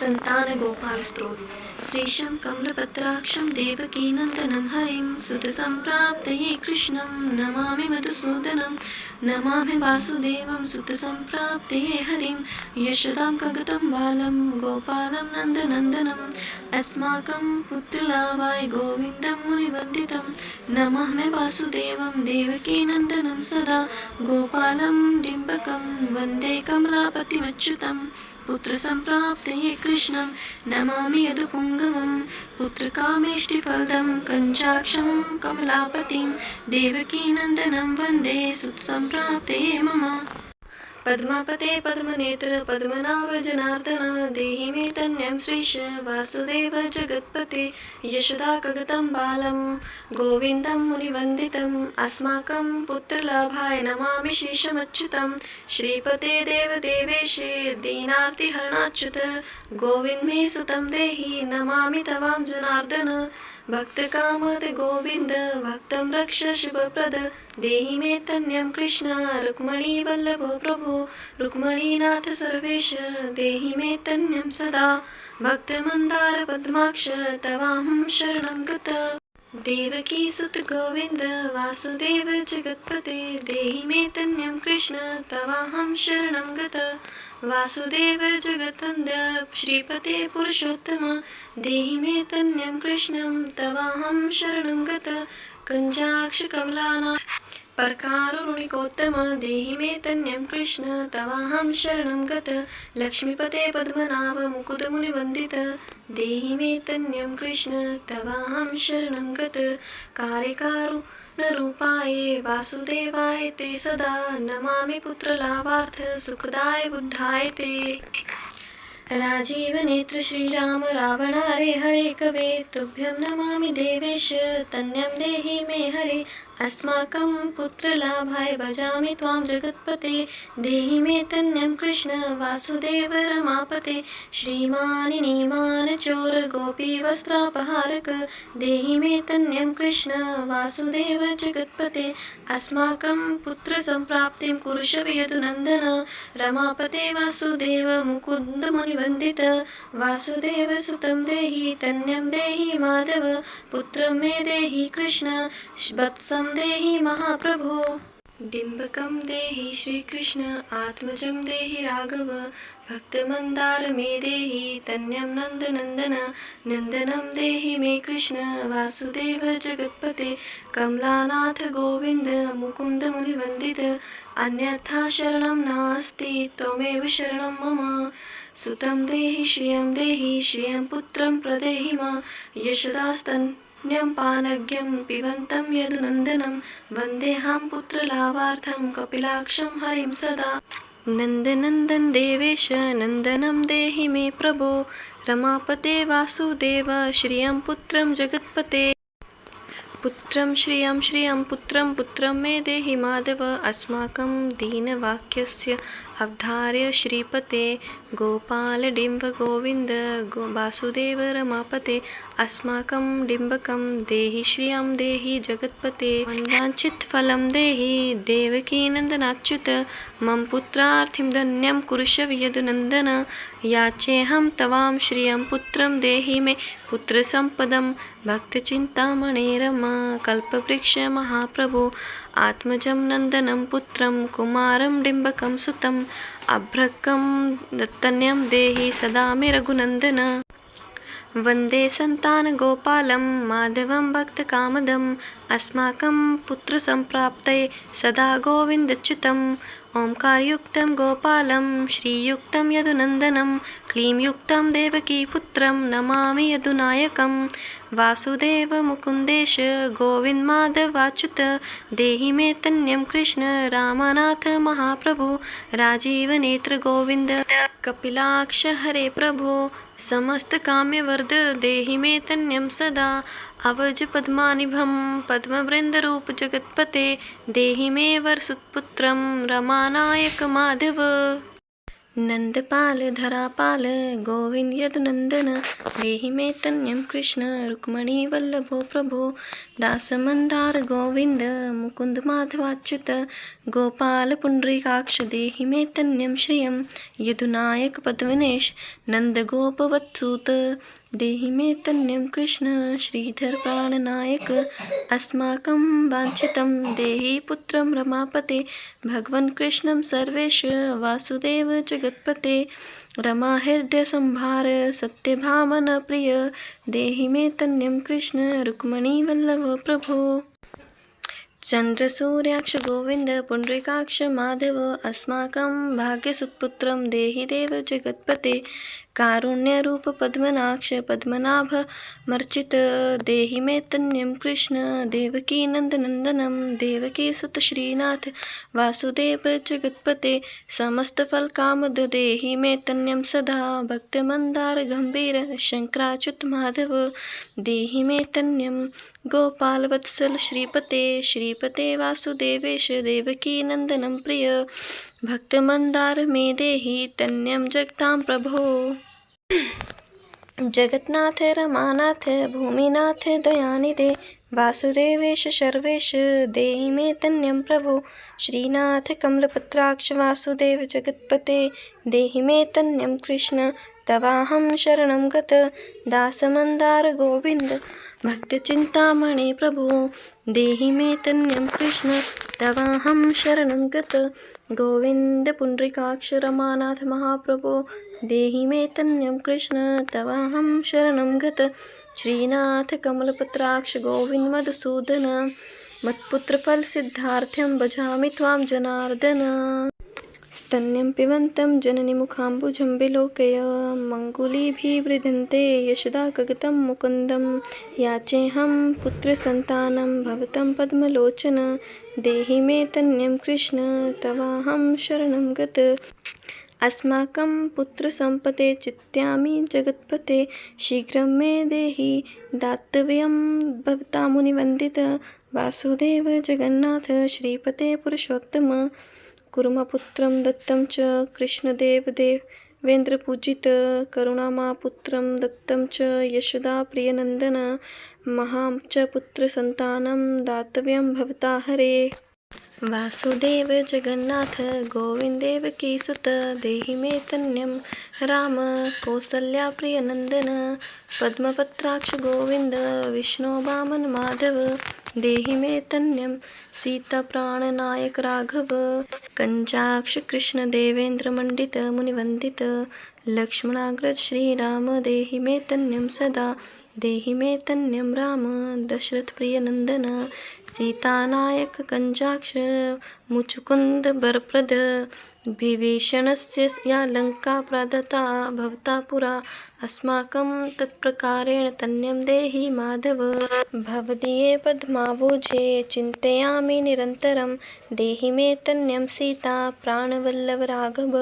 संतान गोपाल स्तोत्र। श्रीशं कमलपत्राक्षं देवकीनन्दनं हरिं सुतसम्प्राप्तये कृष्णं नमामि मधुसूदनं नमामि वासुदेवं सुतसम्प्राप्तये हरिं यशोदां कगतं बालं गोपालं नन्दनन्दनम् अस्माकं पुत्रलाभाय गोविन्दं मुनिवन्दितं नमामि वासुदेवं देवकीनन्दनं सदा गोपालं डिम्बकं वन्दे कमलापतिमच्युतं पुत्रसम्प्राप्तये कृष्णं नमामि यदुपुङ्गवं पुत्रकामेष्टिफलदं कञ्चाक्षं कमलापतिं देवकीनन्दनं वन्दे सुतसम्प्राप्तये मम पद्मापते पद्मनेत्र पद्मनाभ जनार्दन देहि मे तन्यं श्रीश वासुदेव जगत्पते यशोदा कगतं बालं गोविन्दं मुनिवन्दितम् अस्माकं पुत्रलाभाय नमामि श्रीशमच्युतं श्रीपते देवदेवेशे दीनार्तिहरणाच्युत गोविन्द मे सुतं देहि नमामि तवां जनार्दन भक्तकामद गोविन्द भक्तं रक्ष शुभप्रद देहि मे तन्यं कृष्ण रुक्मणी वल्लभो प्रभो रुक्मणीनाथ सर्वेश देहि मे तन्यं सदा भक्तमन्दार पद्माक्ष तवाहं शरणं गत देवकी सुत गोविन्द वासुदेव जगत्पते देहि मे तन्यं कृष्ण तवाहं शरणं गत वासुदेव जगत्वन्द्य श्रीपते पुरुषोत्तम देहि मे तन्यं कृष्णं तवाहं शरणं गत कञ्जाक्षकमलाना परकारुणिकोत्तम देहि मे तन्यं कृष्ण तवाहं शरणं गत लक्ष्मीपते पद्मनाभ मुकुद मुनिवन्दित देहि मे तन्यं कृष्ण तवाहं शरणं गत कार्यकारुणरूपाय वासुदेवाय ते सदा नमामि पुत्रलाभार्थ सुखदाय बुद्धाय ते राजीव नेत्र श्रीराम रावणारे हरे कवे तुभ्यं नमामि देवेश तन्यं देहि मे हरे अस्माकं पुत्रलाभाय भजामि त्वां जगत्पते देहि मे तन्यं कृष्ण वासुदेव रमापते श्रीमान् नीमान चोर गोपी वस्त्रापहारक देहि मे तन्यं कृष्ण वासुदेव जगत्पते अस्माकं पुत्रसम्प्राप्तिं कुरुष्व यदुनन्दन रमापते वासुदेव मुकुन्द मुनिवन्दित वासुदेव सुतं देहि तन्यं देहि माधव पुत्रं मे देहि कृष्ण वत्सं देहि महाप्रभो डिम्बकं देहि श्रीकृष्ण आत्मजं देहि राघव भक्तमन्दार मे देहि तन्यं नन्दनन्दन नन्दनं देहि मे कृष्ण वासुदेव जगत्पते कमलानाथ गोविन्द मुकुन्द मुनिवन्दित अन्यथा शरणं नास्ति त्वमेव शरणं मम सुतं देहि श्रियं पुत्रं प्रदेहि मा यशोदास्तन्यं पानज्ञं पिबन्तं यदुनन्दनं वन्देऽहं पुत्रलाभार्थं कपिलाक्षं हरिं सदा नन्दनन्दन देवेश नन्दनं देहि मे प्रभो रमापते वासुदेव श्रियं पुत्रं जगत्पते पुत्रं श्रियं पुत्रं मे देहि माधव अस्माकं दीनवाक्यस्य अवधार्य श्रीपते गोपाल डिम्ब गोविन्द वासुदेव रमापते अस्माकं डिम्बकं देहि श्रियं देहि जगत्पते वाञ्छित फलं देहि देवकीनन्दनाच्युत मम पुत्रार्थिं धन्यं कुरुष्व यदुनन्दन याचेऽहं तवां श्रियं पुत्रं देहि मे पुत्रसम्पदं भक्तचिन्तामणे रमा कल्पवृक्ष महाप्रभो आत्मजं नन्दनं पुत्रं कुमारं डिम्बकं सुतम् अभ्रकं दत्तन्यं देहि सदा मे रघुनन्दन वन्दे सन्तानगोपालं माधवं भक्तकामदम् अस्माकं पुत्रसम्प्राप्तये सदा गोविन्दच्युतम् ओंकारयुक्तं गोपालं श्रीयुक्तं यदुनन्दनं क्लींयुक्तं देवकीपुत्रं नमामि यदुनायकं वासुदेव मुकुन्देश गोविन्दमाधवाच्युत देहि मे तन्यं कृष्ण रामनाथ महाप्रभु राजीवनेत्र गोविन्द कपिलाक्ष हरे प्रभो समस्तकाम्यवर्ध देहि मे तन्यं सदा अवज पद्मानिभं पद्मवृन्दरूप जगत्पते देहि मे वरसुतपुत्रं रमानायक माधव नंदपाल धरापाल गोविंद यदुनंदन देहि मे तन्यं कृष्ण रुक्मणी वल्लभो प्रभो दासमंदार गोविंद मुकुंद माधवाच्युत गोपाल पुंडरीकाक्ष देहि मे तन्यं श्रियं यदुनायक पद्मनेश नन्दगोपवत्सूत देहि मे तन्यं कृष्ण श्रीधर प्राणनायक अस्माकं वाञ्छितं देहि पुत्रं रमापते भगवन् कृष्णं सर्वेश वासुदेव जगत्पते रमाहृदयसंभार सत्यभामन प्रिय देहि मे तन्यं कृष्ण रुक्मिणीवल्लभ प्रभो चन्द्रसूर्याक्ष गोविन्द पुण्डरीकाक्ष माधव अस्माकं भाग्यसुत्पुत्रं देहि देव जगत्पते कारुण्यरूप पद्मनाक्ष पद्मनाभ मर्चित देहि मे तन्यं कृष्ण देवकी नन्दनन्दनं देवकी सुत श्रीनाथ वासुदेव जगत्पते समस्तफलकामद देहि मे तन्यं सदा भक्तमन्दार गम्भीर शङ्कराच्युत माधव देहि मे तन्यं गोपालवत्सल श्रीपते श्रीपते वासुदेवेश देवकी नन्दनं प्रिय भक्तमन्दार मे देहि तन्यं जगतां प्रभो जगन्नाथ रमानाथ भूमिनाथ दयानिधे वासुदेवेश सर्वेश देहि मे तन्यं प्रभो श्रीनाथ कमलपत्राक्ष वासुदेव जगत्पते देहि मे तन्यं कृष्ण तवाहं शरणं गत दासमन्दार गोविन्द भक्तचिन्तामणि प्रभो देहि मे तन्यं कृष्ण तवाहं शरणं गत गोविन्द पुण्डरीकाक्ष रमानाथ महाप्रभो देहि मे तन्यं कृष्ण तवाहं शरणं गत श्रीनाथ कमलपत्राक्ष गोविन्द मधुसूदन मत्पुत्रफलसिद्धार्थं भजामि त्वां जनार्दन स्तन्यं पिबन्तं जननिमुखाम्बुजं विलोकय मङ्गुलीभिर्वृधन्ते यशदा कगतं मुकुन्दं याचेऽहं पुत्रसन्तानं भवतं पद्मलोचन देहि मे तन्यं कृष्ण तवाहं शरणं गत अस्माकं पुत्रसम्पते चिन्तयामि जगत्पते शीघ्रं मे देहि दातव्यं भवता मुनिवन्दित वासुदेव जगन्नाथ श्रीपते पुरुषोत्तम कुर्मपुत्रं दत्तं च कृष्णदेव देवेन्द्रपूजित करुणामापुत्रं दत्तं च यशोदा प्रियनन्दन महां च पुत्रसन्तानं दातव्यं भवता हरे वासुदेव जगन्नाथ गोविन्देवकीसुत देहि मे तन्यं राम कौसल्या प्रियनन्दन पद्मपत्राक्ष गोविन्द विष्णु वामन माधव देहि मे तन्यं सीताप्राणनायक राघव कञ्जाक्ष कृष्ण देवेन्द्र मंडित मुनिवन्दित लक्ष्मणाग्रज श्रीराम देहि मे तन्यं सदा देहि मे तन्यं राम दशरथ प्रियनन्दन सीतानायक कञ्जाक्ष मुचुकुन्द वरप्रद विभीषणस्य या लङ्का प्रदत्ता भवता पुरा अस्माकं तत्प्रकारेण तन्यं देहि माधव भवदीये पद्मावोजे चिन्तयामि निरन्तरं देहि मे तन्यं सीता प्राणवल्लभ राघव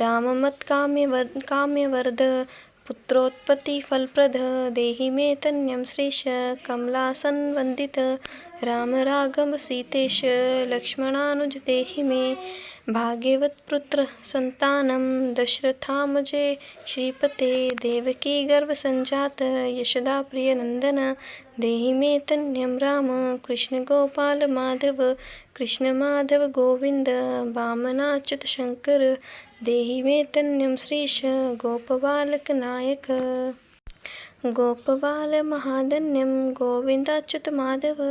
राममत्काम्यवरद पुत्रोत्पत्तिफलप्रद देहि मे तन्यं श्रीश कमलासनवन्दित राम राघव सीतेश लक्ष्मणानुज देहि मे भाग्यवत्पुत्र संतानं दशरथामजे श्रीपते देवकी गर्भसञ्जात यशोदा प्रियनन्दन देहि मे तन्यं राम कृष्ण गोपाल माधव कृष्ण माधव गोविन्द वामनाच्युत शङ्कर देहि मे तन्यं श्रीश गोपबालक नायक गोपबाल महाधन्यं गोविन्दाच्युत माधव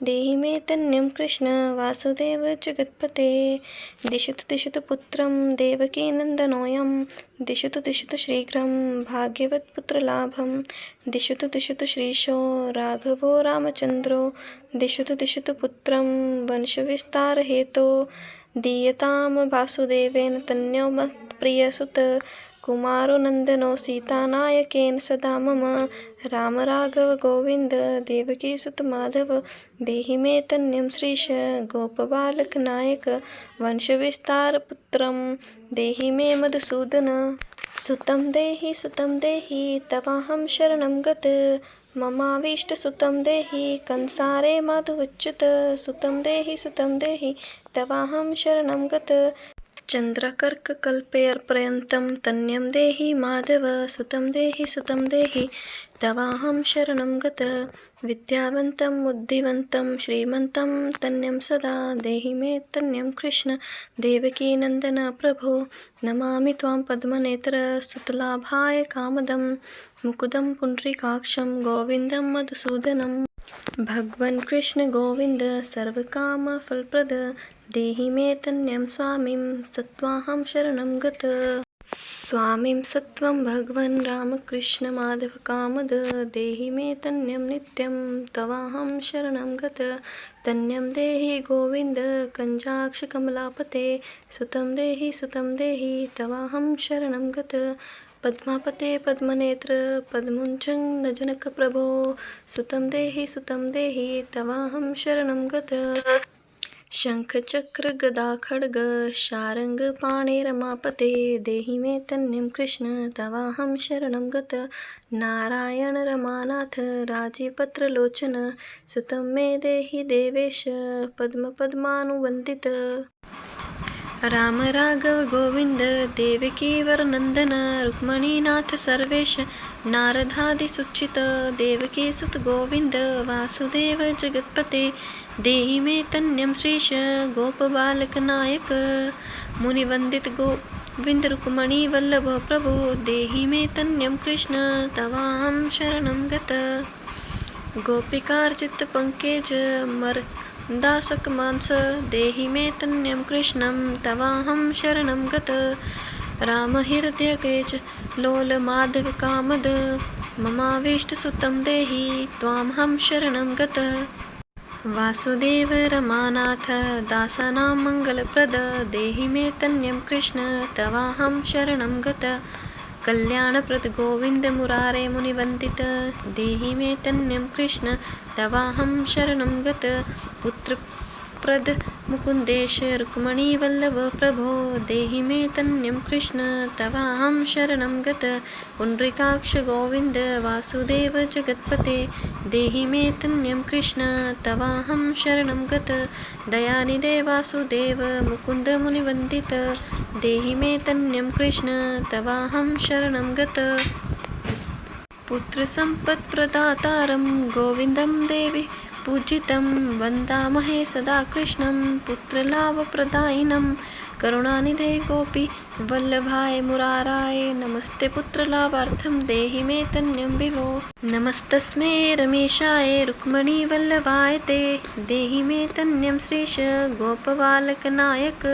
देहि मे तन्यं कृष्ण वासुदेव जगत्पते दिशतु पुत्रं देवकीनन्दनोऽयं दिशतु शीघ्रं भाग्यवत्पुत्रलाभं दिशतु श्रीशो राघवो रामचन्द्रो दिशतु पुत्रं वंशविस्तारहेतो दीयतां वासुदेवेन तन्यो मत्प्रियसुत कुमारो नन्दनो सीतानायकेन सदा मम राम राघव गोविन्द देवकीसुत माधव देहि मे तन्यं श्रीश गोपबालक नायक वंशविस्तारपुत्रं देहि मे मधुसूदन सुतं देहि तवाहं शरणं गत ममाभीष्टसुतं देहि कंसारे माधवच्युत सुतं देहि तवाहं शरणं गत चन्द्रकर्ककल्पेऽर्पर्यन्तं तन्यं देहि माधव सुतं देहि तवाहं शरणं गत विद्यावन्तं बुद्धिवन्तं श्रीमन्तं तन्यं सदा देहि मे तन्यं कृष्ण देवकीनन्दन प्रभो नमामि त्वां पद्मनेत्र सुतलाभाय कामदं मुकुदं पुण्डरीकाक्षं गोविन्दं मधुसूदनं भगवन् कृष्ण गोविन्द सर्वकामफलप्रद देहि मे तन्यं स्वामिं सत्त्वाहं शरणं गत स्वामिं सत्त्वं भगवन् रामकृष्णमाधवकामद देहि मे तन्यं नित्यं तवाहं शरणं गत तन्यं देहि गोविन्द कञ्जाक्षकमलापते सुतं देहि तवाहं शरणं गत पद्मापते पद्मनेत्र पद्मुञ्जनकप्रभो सुतं देहि तवाहं शरणं गत शङ्खचक्र गदा खड्ग शारङ्ग पाणे रमापते देहि मे तन्यं कृष्ण तवाहं शरणं गत नारायण रमानाथ राजीपत्रलोचन सुतं मे देहि देवेश पद्मपद्मानुवन्दित राम राघव गोविन्द देवकी वरनन्दन रुक्मणीनाथ सर्वेश नारदादिसुचित देवकी सुत गोविन्द वासुदेव जगत्पते देहि मे तन्यं श्रीश गोपबालकनायक मुनिवन्दित गोविन्द रुक्मणी वल्लभ प्रभो देहि मे तन्यं कृष्ण तवाहं शरणं गत गोपिकार्जित पङ्केज दासकमांस देहि मे तन्यं कृष्णं तवाहं शरणं गत रामहृदयकेज लोलमाधवकामद ममाभीष्टसुतं देहि त्वामहं शरणं गत वासुदेव रमानाथ दासानां मङ्गलप्रद देहि मे तन्यं कृष्ण तवाहं शरणं गत कल्याणप्रद गोविन्द मुरारे मुनिवन्दित देहि मे तन्यं कृष्ण तवाहं शरणं गत पुत्रप्रद मुकुन्देश रुक्मणीवल्लभ प्रभो देहि मे तन्यं कृष्ण तवाहं शरणं गत पुण्डरीकाक्ष गोविन्द वासुदेव जगत्पते देहि मे तन्यं कृष्ण तवाहं शरणं गत दयानिधे वासुदेव मुकुन्द मुनिवन्दित देहि मे तन्यं कृष्ण तवाहं शरणं गत पुत्रसम्पत्प्रदातारं गोविन्दं देवि पूजितं वन्दामहे सदा कृष्णं पुत्रलाभप्रदायिनं करुणानिधे गोपी वल्लभाय मुराराय नमस्ते पुत्रलाभार्थं देहि मे तन्यं विभो नमस्तस्मै रमेशाय रुक्मणीवल्लभाय ते देहि मे तन्यं श्रीश गोपबालकनायक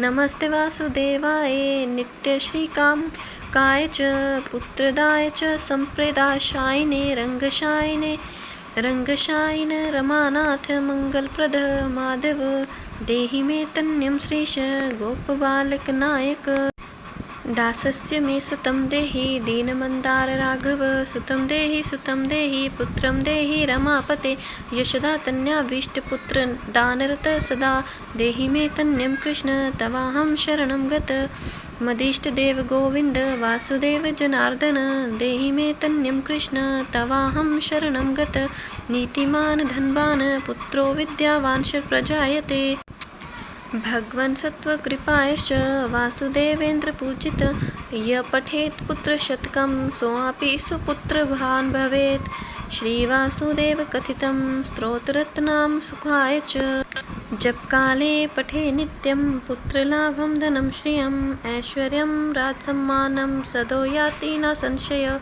नमस्ते वासुदेवाय नित्यश्रीकामकाय च पुत्रदाय च सम्प्रदाशायिने रङ्गशायिन रमानाथ मङ्गलप्रद माधव देहि मे तन्यं श्रीश गोपबालकनायक दासस्य मे सुतं देहि दीनमन्दार राघव सुतं देहि पुत्रं देहि रमापते यशोदा तन्याभीष्टपुत्र दानरत सदा देहि मे तन्यं कृष्ण तवाहं शरणं गत मदीष्टदेव गोविन्द वासुदेव जनार्दन देहि मे तन्यं कृष्ण तवाहं शरणं गत नीतिमान् धनवान् पुत्रो विद्यावान् प्रजायते भगवन् सत्त्वकृपायश्च वासुदेवेन्द्रपूजित य पठेत् पुत्रशतकं सोऽपि सुपुत्रवान् भवेत् श्रीवासुदेवकथितं स्तोत्ररत्नां सुखाय च जपकाले पठे नित्यं पुत्रलाभं धनं श्रियम् ऐश्वर्यं राजसम्मानं सदो याति न संशय